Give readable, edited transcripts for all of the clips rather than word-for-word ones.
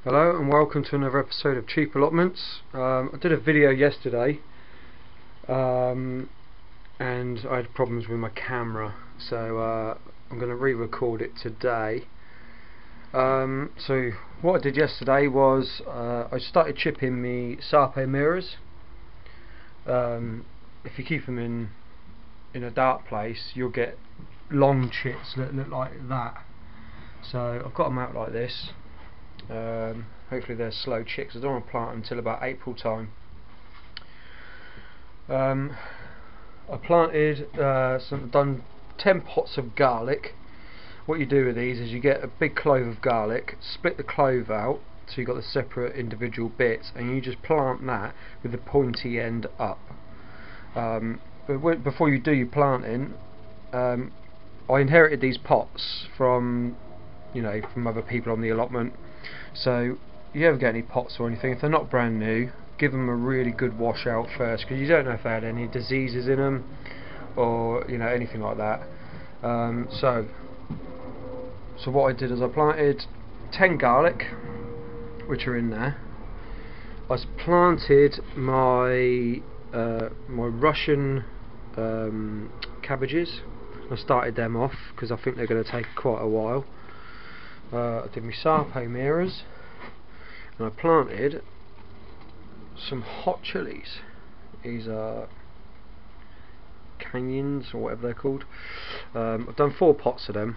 Hello and welcome to another episode of Cheap Allotments. I did a video yesterday and I had problems with my camera, so I'm going to re-record it today. So what I did yesterday was I started chipping my Sarpe mirrors. If you keep them in a dark place, you'll get long chips that look like that. So I've got them out like this. Hopefully they're slow chicks. I don't want to plant them until about April time. I planted done 10 pots of garlic. What you do with these is you get a big clove of garlic, split the clove out so you've got the separate individual bits, and you just plant that with the pointy end up. But before you do your planting, I inherited these pots from other people on the allotment. So if you ever get any pots or anything, if they're not brand new, give them a really good wash out first, because you don't know if they had any diseases in them or anything like that. So what I did is I planted 10 garlic, which are in there. I planted my my Russian cabbages. I started them off because I think they're going to take quite a while. I did my Sarpe mirrors, and I planted some hot chilies. These are canyons or whatever they're called. I've done 4 pots of them.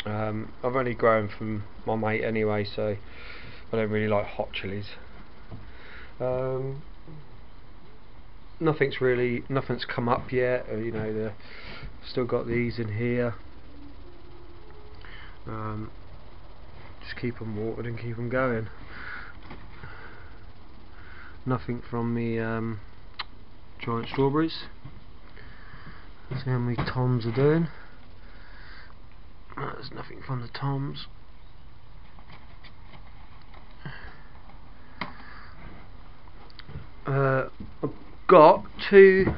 I've only grown from my mate anyway, so I don't really like hot chilies. Nothing's come up yet. They've still got these in here. Just keep them watered and keep them going. Nothing from the giant strawberries. See how many toms are doing. There's nothing from the toms. I've got 2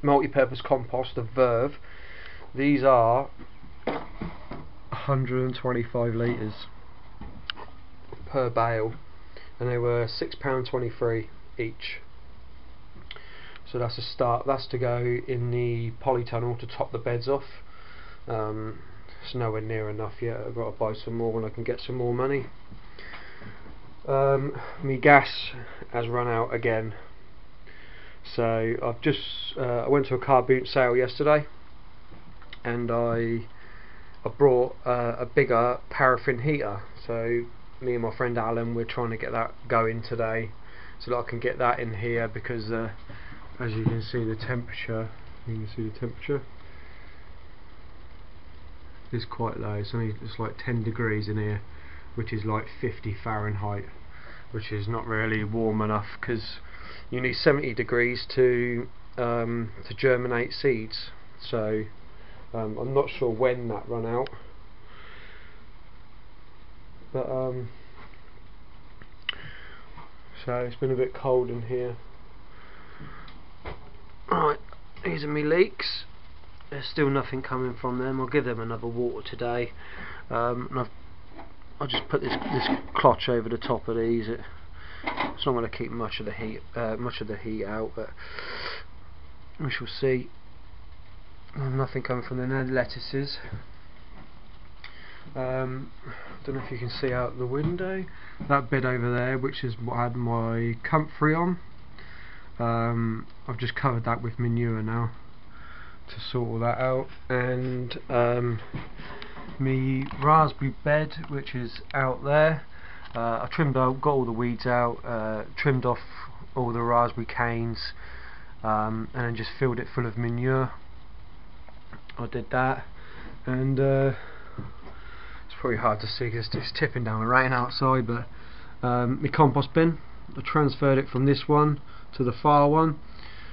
multi-purpose compost of Verve. These are 125 litres per bale, and they were £6.23 each. So that's a start. That's to go in the polytunnel to top the beds off. It's nowhere near enough yet. I've got to buy some more when I can get some more money. My gas has run out again, so I've just I went to a car boot sale yesterday, and I brought a bigger paraffin heater. So me and my friend Alan, we're trying to get that going today, so that I can get that in here, because as you can see, the temperature is quite low. It's like 10 degrees in here, which is like 50 Fahrenheit, which is not really warm enough, because you need 70 degrees to germinate seeds. So I'm not sure when that run out, but so it's been a bit cold in here. Right, these are my leeks. There's still nothing coming from them. I'll give them another water today, and I'll just put this cloth over the top of these. It's not going to keep much of the heat out, but we shall see. Nothing coming from the lettuces. Don't know if you can see out the window that bit over there, which is what I had my comfrey on. I've just covered that with manure now to sort all that out, and my raspberry bed, which is out there, I got all the weeds out, trimmed off all the raspberry canes, and then just filled it full of manure. I did that, and it's probably hard to see because it's tipping down the rain outside, but my compost bin, I transferred it from this one to the far one.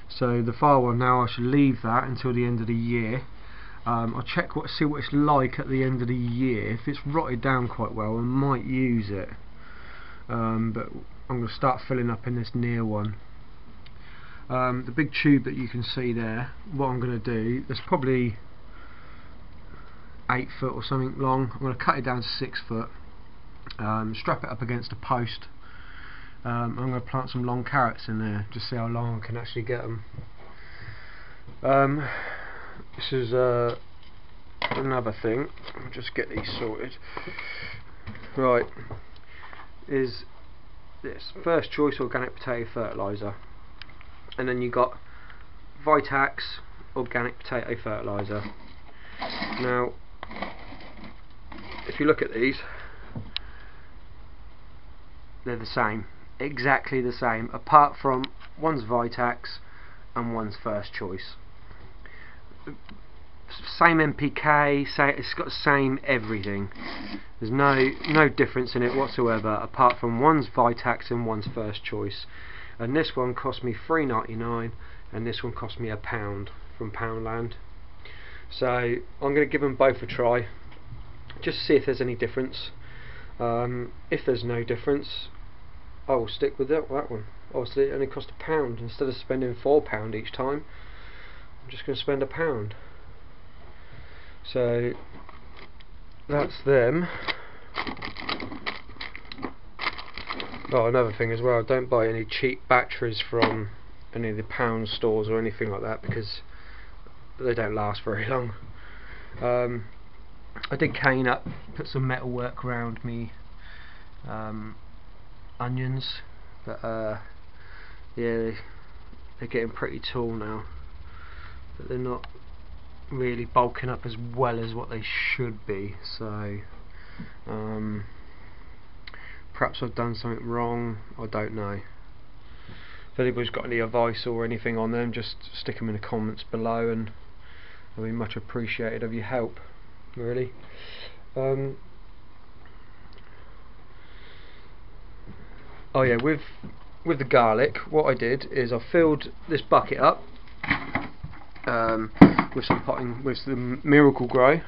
So the far one now, I should leave that until the end of the year. I'll see what it's like at the end of the year. If it's rotted down quite well, I might use it, but I'm going to start filling up in this near one. The big tube that you can see there, what I'm going to do, there's probably 8 foot or something long. I'm going to cut it down to 6 foot, strap it up against a post. I'm going to plant some long carrots in there, just see how long I can actually get them. This is another thing. I'll just get these sorted. Right, is this first choice organic potato fertiliser, and then you got Vitax organic potato fertiliser. Now, if you look at these, they're the same, exactly the same, apart from one's Vitax and one's first choice. Same NPK, it's got the same everything. There's no difference in it whatsoever, apart from one's Vitax and one's first choice. And this one cost me $3.99, and this one cost me £1 from Poundland. So I'm going to give them both a try, just to see if there's any difference. If there's no difference, I will stick with that one. Obviously it only cost £1. Instead of spending £4 each time, I'm just going to spend £1. So that's them. Oh, another thing as well, don't buy any cheap batteries from any of the pound stores or anything like that, because they don't last very long. I did cane up, put some metal work around me onions, but yeah, they're getting pretty tall now, but they're not really bulking up as well as what they should be. So perhaps I've done something wrong, I don't know. If anybody's got any advice or anything on them, just stick them in the comments below, and I'll be much appreciated of your help, really. Oh yeah, with the garlic, what I did is I filled this bucket up with some potting, with the Miracle Grow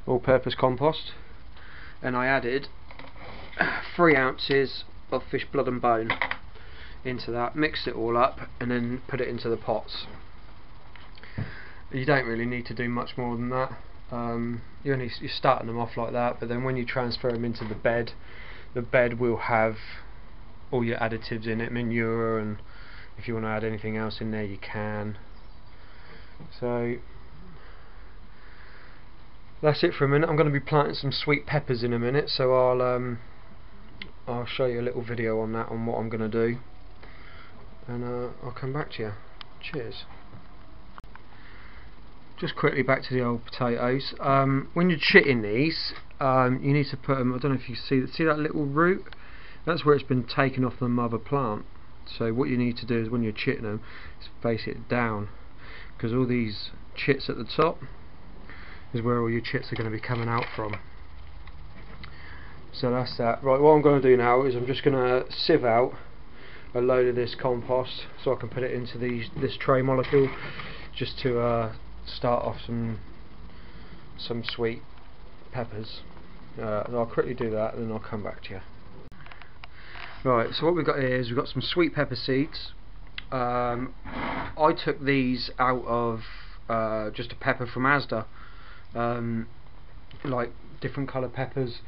all-purpose compost, and I added 3 ounces of fish blood and bone into that, mixed it all up, and then put it into the pots. You don't really need to do much more than that. You're starting them off like that, but then when you transfer them into the bed will have all your additives in it, manure, and if you want to add anything else in there you can. So that's it for a minute. I'm going to be planting some sweet peppers in a minute, so I'll show you a little video on that, on what I'm going to do, and I'll come back to you. Cheers. Just quickly back to the old potatoes. When you're chitting these, you need to put them, I don't know if you see that little root, that's where it's been taken off the mother plant. So what you need to do is, when you're chitting them, is face it down, because all these chits at the top is where all your chits are going to be coming out from. So that's that. Right, what I'm going to do now is I'm just going to sieve out a load of this compost so I can put it into this tray molecule, just to start off some sweet peppers. And I'll quickly do that, and then I'll come back to you. Right, so what we've got here is we've got some sweet pepper seeds. I took these out of just a pepper from Asda, like different colour peppers.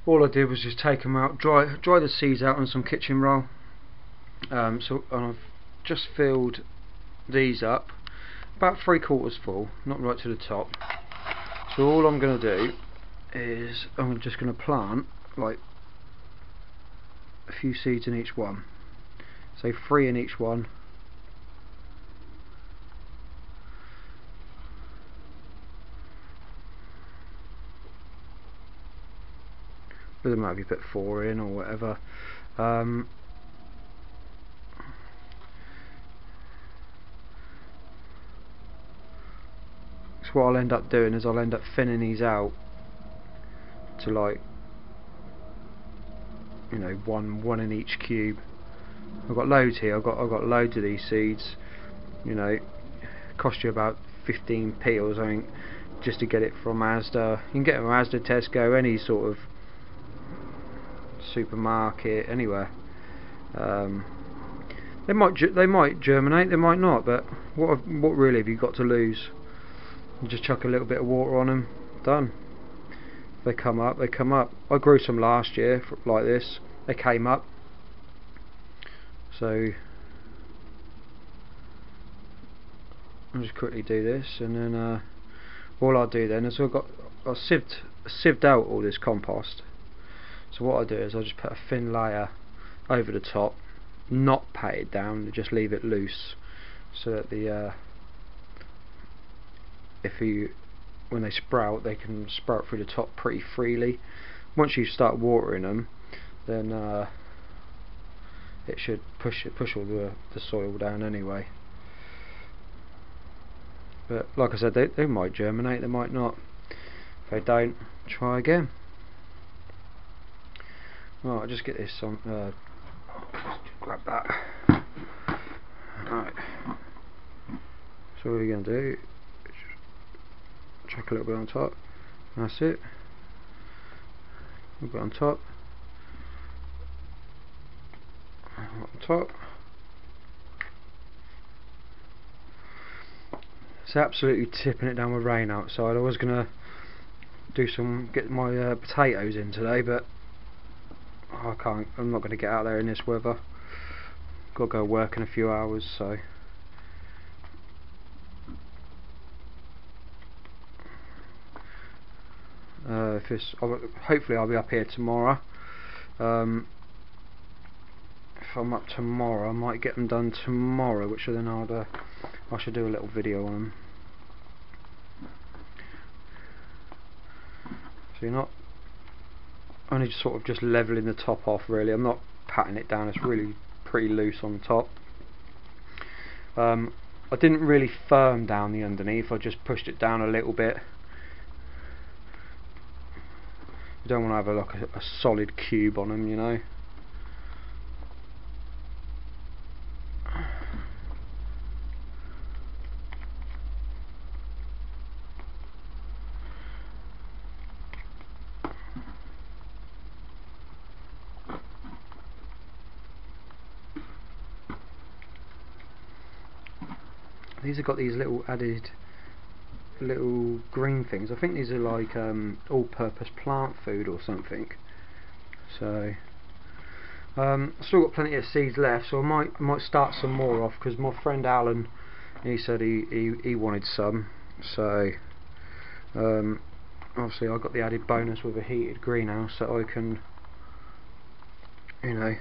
All I did was just take them out, dry the seeds out on some kitchen roll. And I've just filled these up, about 3/4 full, not right to the top. So all I'm going to do is I'm just going to plant like a few seeds in each one, so 3 in each one. Doesn't matter if you put 4 in or whatever. So what I'll end up doing is I'll end up thinning these out to, like, you know, one in each cube. I've got loads here. I've got loads of these seeds. You know, cost you about 15p or something just to get it from Asda. You can get it from Asda, Tesco, any sort of supermarket, anywhere. They might germinate, they might not, but what really have you got to lose? You just chuck a little bit of water on them, done. they come up. I grew some last year like this. They came up. So I'll just quickly do this, and then all I'll do then is I've sieved out all this compost. So what I do is I just put a thin layer over the top, not pat it down, just leave it loose, so that the when they sprout, they can sprout through the top pretty freely. Once you start watering them, then it should push all the soil down anyway. But like I said, they might germinate, they might not. If they don't, try again. Right, I'll just get this on. Just grab that. Right. So what we're going to do, chuck a little bit on top. That's it. A little bit on top. On top. It's absolutely tipping it down with rain outside. I was gonna get my potatoes in today, but I can't. I'm not gonna get out there in this weather. Got to go work in a few hours, so. Hopefully I'll be up here tomorrow. If I'm up tomorrow, I might get them done tomorrow, which then I should do a little video on them. So you're not only sort of just leveling the top off, really. I'm not patting it down. It's really pretty loose on the top. I didn't really firm down the underneath. I just pushed it down a little bit. You don't want to have like a solid cube on them, you know. These have got these little added little green things. I think these are like all-purpose plant food or something. So I've still got plenty of seeds left, so I might start some more off, because my friend Alan, he said he wanted some. So obviously I got the added bonus with a heated greenhouse, so I can, you know,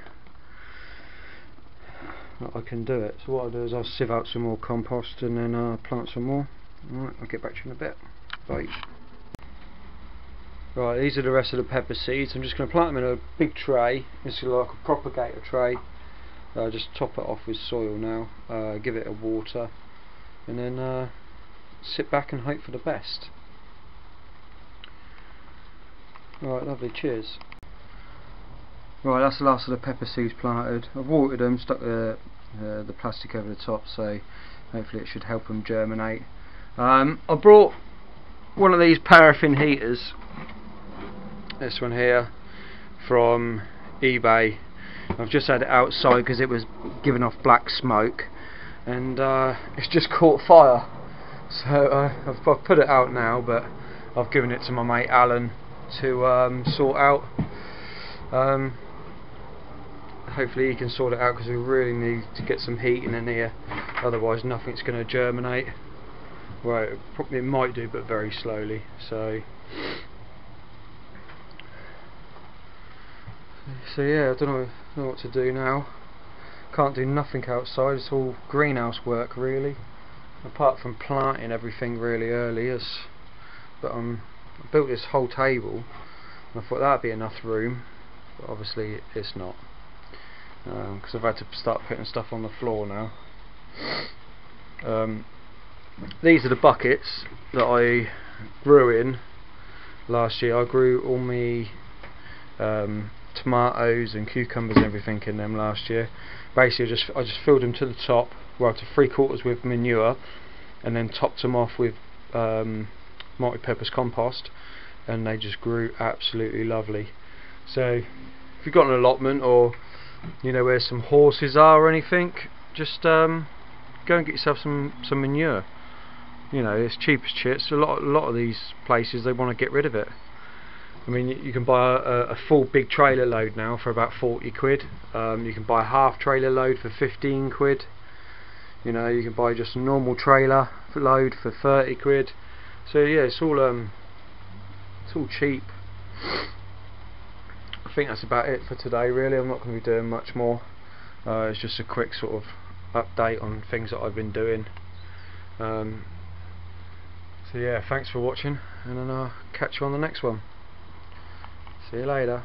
I can do it. So what I'll do is I'll sieve out some more compost and then plant some more. Alright, I'll get back to you in a bit. Bye. Right, these are the rest of the pepper seeds. I'm just going to plant them in a big tray. This is like a propagator tray. Just top it off with soil now, give it a water, and then sit back and hope for the best. Alright, lovely, cheers. Right, that's the last of the pepper seeds planted. I've watered them, stuck the plastic over the top, so hopefully it should help them germinate. I brought one of these paraffin heaters, this one here, from eBay. I've just had it outside because it was giving off black smoke, and it's just caught fire. So I've put it out now, but I've given it to my mate Alan to sort out. Hopefully he can sort it out, because we really need to get some heating in here, otherwise nothing's going to germinate. Well, it might do, but very slowly. So yeah, I don't know what to do now. Can't do nothing outside. It's all greenhouse work, really, apart from planting everything really early. But I built this whole table, and I thought that'd be enough room, but obviously it's not, because I've had to start putting stuff on the floor now. These are the buckets that I grew in last year. I grew all my tomatoes and cucumbers and everything in them last year. Basically I just filled them to the top, well, to 3/4 with manure, and then topped them off with multi-purpose compost, and they just grew absolutely lovely. So if you've got an allotment, or you know where some horses are or anything, just go and get yourself some manure. You know, it's cheap as chits. A lot of these places, they want to get rid of it. I mean, you can buy a full big trailer load now for about 40 quid. You can buy a half trailer load for 15 quid. You know, you can buy just a normal trailer load for 30 quid. So yeah, it's all cheap. I think that's about it for today really. I'm not going to be doing much more. It's just a quick sort of update on things that I've been doing. So yeah, thanks for watching, and then I'll catch you on the next one. See you later.